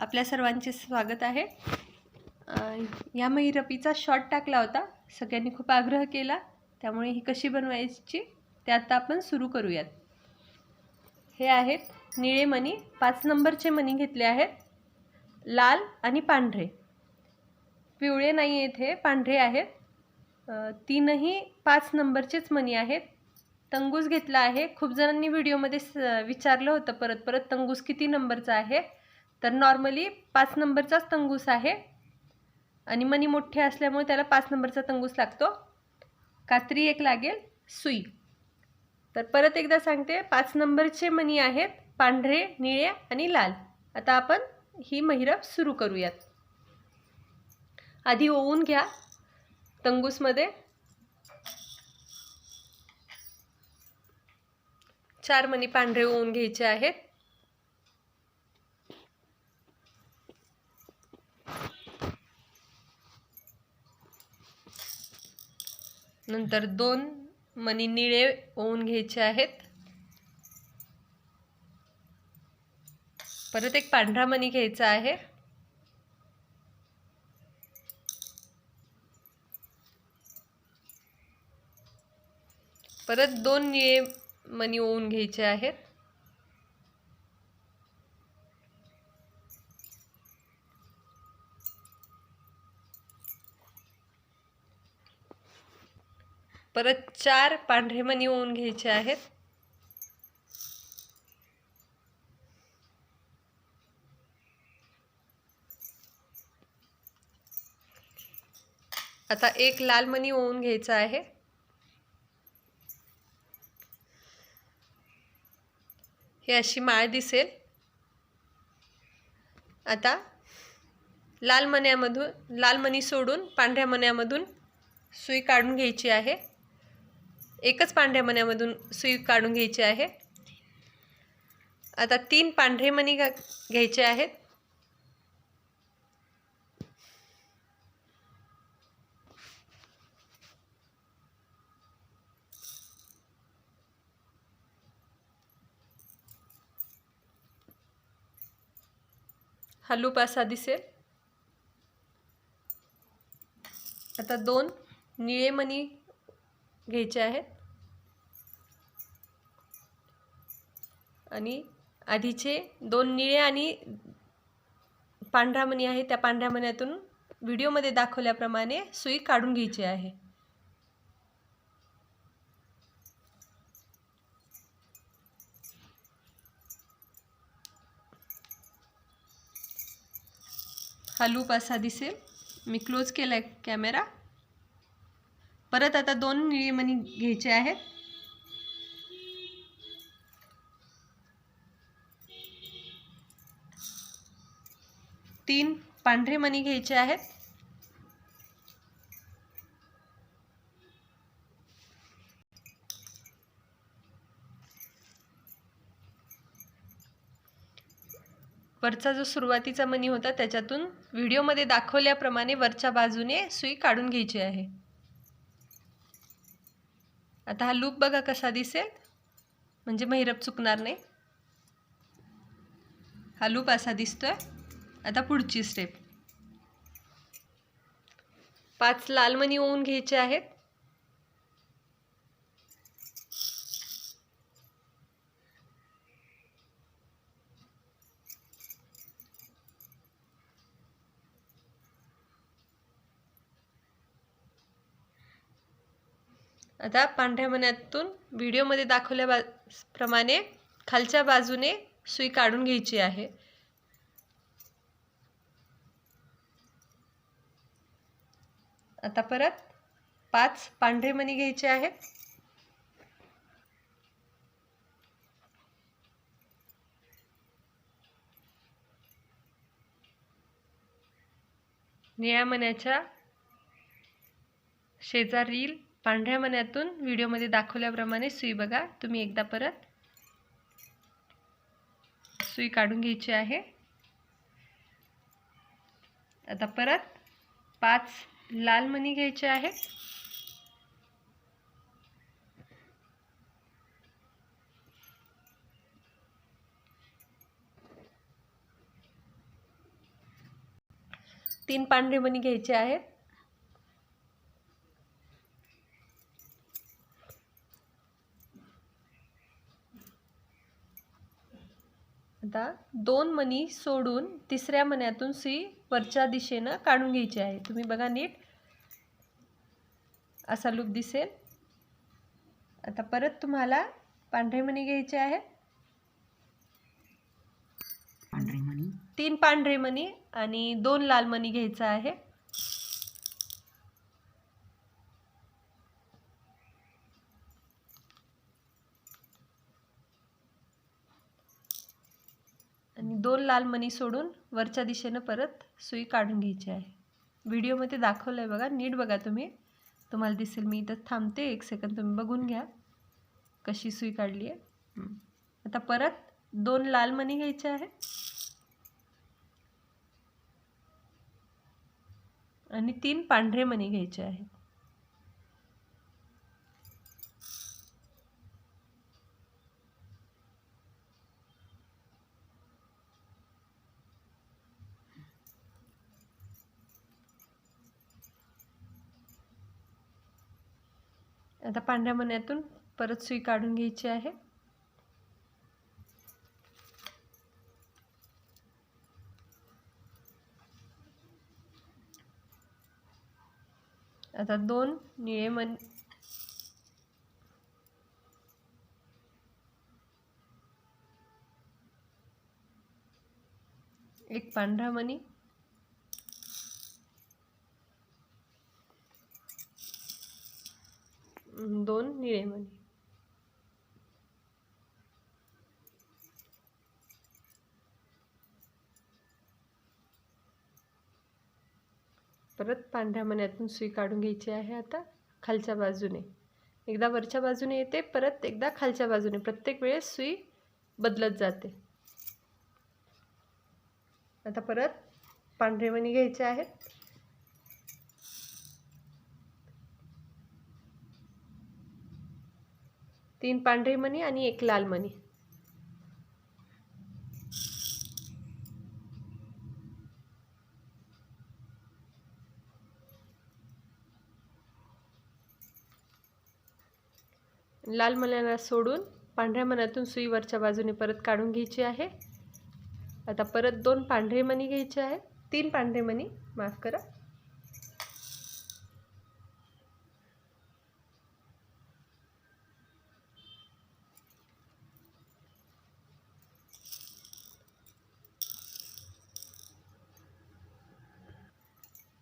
आपल्या सर्वांचे स्वागत आहे। या महिरपीचा शॉर्ट टाकला होता, सगळ्यांनी खूप आग्रह केला, त्यामुळे ही कशी बनवायची ते आता आपण सुरू करूयात। हे आहेत निळे मणी, 5 नंबरचे मणी घेतले आहेत, लाल आणि पांढरे। पिवळे नाही आहेत, हे पांढरे आहेत। तीनही 5 नंबरचेच मणी आहेत। तंगूस घेतला आहे। खूप जणांनी व्हिडिओमध्ये विचारलं होतं परत तंगूस किती नंबरचा आहे, तर नॉर्मली 5 नंबरचाच तंगूस आहे आणि मणी मोठे असल्यामुळे त्याला 5 नंबरचा तंगूस लागतो। कात्री एक लागेल, सुई। तर परत एकदा सांगते, 5 नंबरचे मणी आहेत, पांढरे, निळे आणि लाल। आता आपण ही महिरप सुरू करूयात। आधी ओवून घ्या तंगूसमध्ये। 4 मणी पांढरे ओवून घ्यायचे आहेत। नंतर 2 मणी निळे ओवून घ्यायचे आहेत। परत एक पांढरा मणी घ्यायचा आहे। परत 2 निळे मणी ओवून घ्यायचे आहेत। परत 4 पांढरे मणी ओवून घ्यायचे आहेत। आता एक लाल मणी ओवून घ्यायचा आहे। हे अशी माळ दिसेल। आता लाल मणी सोडून पांढऱ्या मण्यामधून सुई काढून घ्यायची आहे। एकच पांढऱ्या मण्यामधून सुई काढून घ्यायची आहे। आता 3 पांढरे मणी घ्यायचे आहेत। हा लूप असा दिसेल। आता 2 निळे मणी घ्यायचे आहेत आणि आधीचे 2 निळे आणि पांढरा मणी आहे, त्या पांढऱ्या मण्यातून व्हिडिओमध्ये दाखवल्याप्रमाणे सुई काढून घ्यायची आहे। हा लूप असा दिसेल। मी क्लोज केलाय कॅमेरा। परत आता 2 निळे मणी घ्यायचे आहेत। तीन पांढरे मणी घ्यायचे आहेत। वरचा जो सुरुवातीचा मणी होता त्याच्यातून व्हिडिओमध्ये दाखवल्याप्रमाणे वरच्या बाजूने सुई काढून घ्यायची आहे। आता हा लूप बघा कसा दिसेल, म्हणजे महिरप चुकणार नाही। हा लूप असा दिसतोय। आता पुढची स्टेप, 5 लाल मणी ओवून घ्यायचे आहेत। आता पांढऱ्या मण्यातून व्हिडिओमध्ये दाखवल्याप्रमाणे खालच्या बाजूने सुई काढून घ्यायची आहे। आता परत 5 पांढरे मणी घ्यायचे आहेत। निळ्या मण्याच्या शेजारील पांढऱ्या मण्यातून व्हिडिओमध्ये दाखवल्याप्रमाणे सुई बघा, तुम्ही एकदा परत सुई काढून घ्यायची आहे। आता परत 5 लाल मणी घ्यायचे आहेत। 3 पांढरे मणी घ्यायचे आहेत. आता 2 मणी सोडून तिसऱ्या मण्यातून सुई वरच्या दिशेनं काढून घ्यायची आहे. तुम्ही बघा नीट, असा लूप दिसेल. आता परत तुम्हाला पांढरे मणी घ्यायचे आहेत. 3 पांढरे मणी आणि 2 लाल मणी घ्यायचा आहे. आणि 2 लाल मणी सोडून वरच्या दिशेनं परत सुई काढून घ्यायची आहे. व्हिडिओमध्ये दाखवलंय बघा, नीट बघा तुम्ही, तुम्हाला दिसेल. मी इथं थांबते 1 सेकंद, तुम्ही बघून घ्या कशी सुई काढली आहे. आता परत 2 लाल मणी घ्यायचे आहे आणि 3 पांढरे मणी घ्यायचे आहेत. आता पांढऱ्या मण्यातून परत सुई काढून घ्यायची आहे. आता 2 निळे मणी, 1 पांढरा मणी, 2 निळे मणी. परत पांढऱ्या मण्यातून सुई काढून घ्यायची आहे. आता खालच्या बाजूने, एकदा वरच्या बाजूने येते, परत एकदा खालच्या बाजूने, प्रत्येक वेळेस सुई बदलत जाते. आता परत पांढरे मणी घ्यायचे आहेत. तीन पांढरे मणी आणि 1 लाल मणी. लाल मण्याला सोडून पांढऱ्या मण्यातून सुई वरच्या बाजूने परत काढून घ्यायची आहे. आता परत 2 पांढरे मणी घ्यायचे आहेत, 3 पांढरे मणी, माफ करा.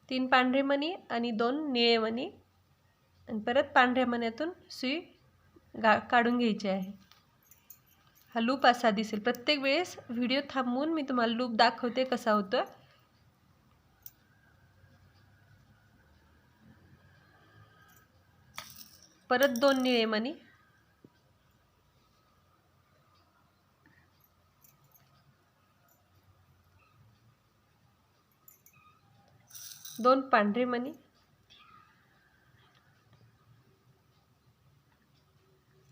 तीन पांढरे मणी आणि 2 निळे मणी, आणि परत पांढऱ्या मण्यातून सुई काढून घ्यायची आहे. हा लूप असा दिसेल. प्रत्येक वेळेस व्हिडिओ थांबवून मी तुम्हाला लूप दाखवते कसा होतो. परत 2 निळे मणी, 2 पांढरे मणी,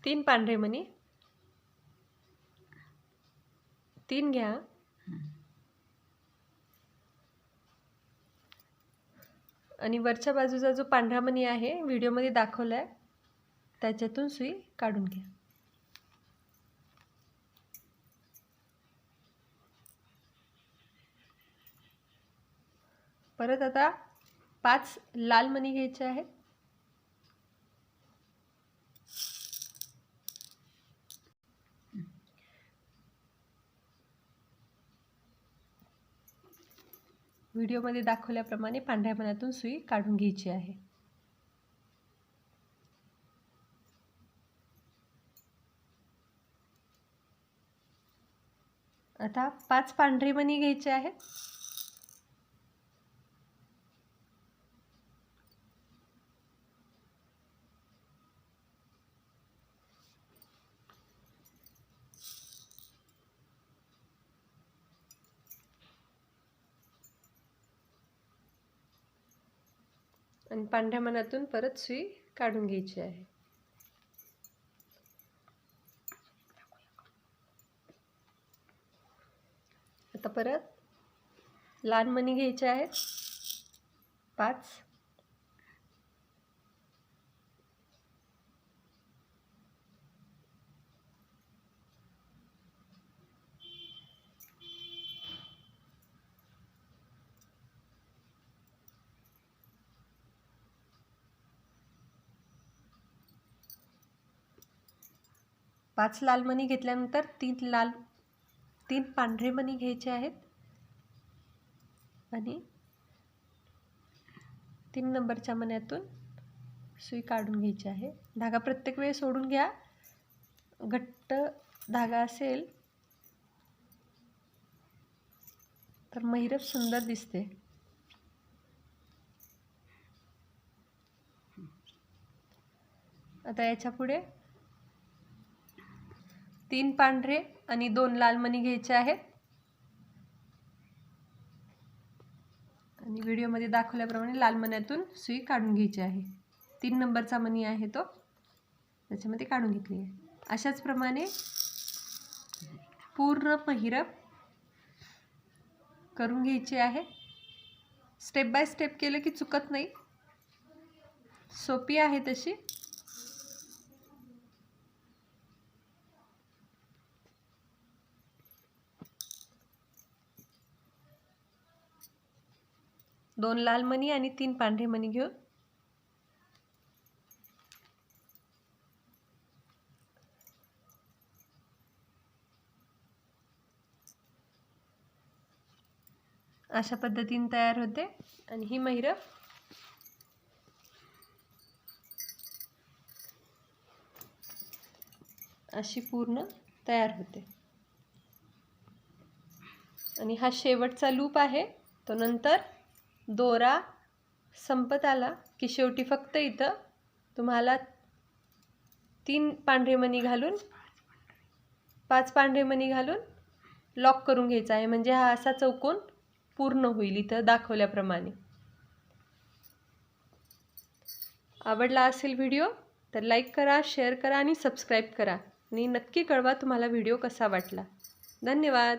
3 पांढरे मणी, 3 घ्या, आणि वरच्या बाजूचा जो पांढरा मणी आहे व्हिडिओमध्ये दाखवलाय त्याच्यातून सुई काढून घ्या. परत आता 5 लाल मणी घ्यायचे आहेत. व्हिडिओमध्ये दाखवल्याप्रमाणे पांढऱ्या मण्यातून सुई काढून घ्यायची आहे. आता 5 पांढरे मणी घ्यायचे आहेत. आणि पांढऱ्या मण्यातून परत सुई काढून घ्यायची आहे. आता परत लाल मणी घ्यायचे आहेत. 5 5 लाल मणी घेतल्यानंतर 3 पांढरे मणी घ्यायचे आहेत आणि 3 नंबरच्या मण्यातून सुई काढून घ्यायची आहे. धागा प्रत्येक वेळी सोडून घ्या. घट्ट धागा असेल तर महिरप सुंदर दिसते. आता याच्या पुढे 3 पांढरे आणि 2 लाल मणी घ्यायचे आहेत आणि व्हिडिओमध्ये दाखवल्याप्रमाणे लाल मण्यातून सुई काढून घ्यायची आहे. 3 नंबरचा मणी आहे तो त्याच्यामध्ये काढून घेतली आहे. अशाच प्रमाणे पूर्ण महिरप करून घ्यायची आहे. स्टेप बाय स्टेप केलं की चुकत नाही, सोपी आहे तशी. दोन लाल मणी आणि 3 पांढरे मणी घेऊन अशा पद्धतीने तयार होते आणि ही महिरप अशी पूर्ण तयार होते. आणि हा शेवटचा लूप आहे. तो नंतर दोरा संपत आला की शेवटी फक्त इथं तुम्हाला 3 पांढरे मणी घालून 5 पांढरे मणी घालून लॉक करून घ्यायचा आहे. म्हणजे हा असा चौकोन पूर्ण होईल इथं दाखवल्याप्रमाणे. आवडला असेल व्हिडिओ तर लाईक करा, शेअर करा आणि सबस्क्राईब करा आणि नक्की कळवा तुम्हाला व्हिडिओ कसा वाटला. धन्यवाद.